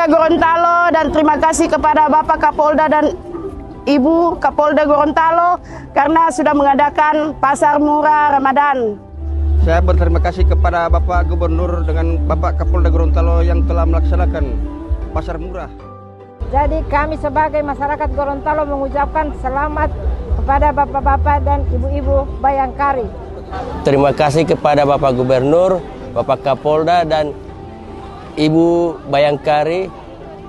warga Gorontalo dan terima kasih kepada Bapak Kapolda dan Ibu Kapolda Gorontalo karena sudah mengadakan pasar murah Ramadan. Saya berterima kasih kepada Bapak Gubernur dengan Bapak Kapolda Gorontalo yang telah melaksanakan pasar murah. Jadi kami sebagai masyarakat Gorontalo mengucapkan selamat kepada bapak-bapak dan ibu-ibu Bayangkari. Terima kasih kepada Bapak Gubernur, Bapak Kapolda dan Ibu Bayangkari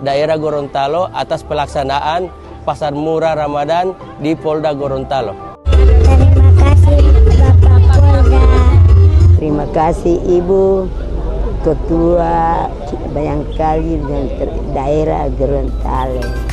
daerah Gorontalo atas pelaksanaan pasar murah Ramadan di Polda Gorontalo. Terima kasih Bapak Polda. Terima kasih Ibu Ketua Bayangkari dan daerah Gorontalo.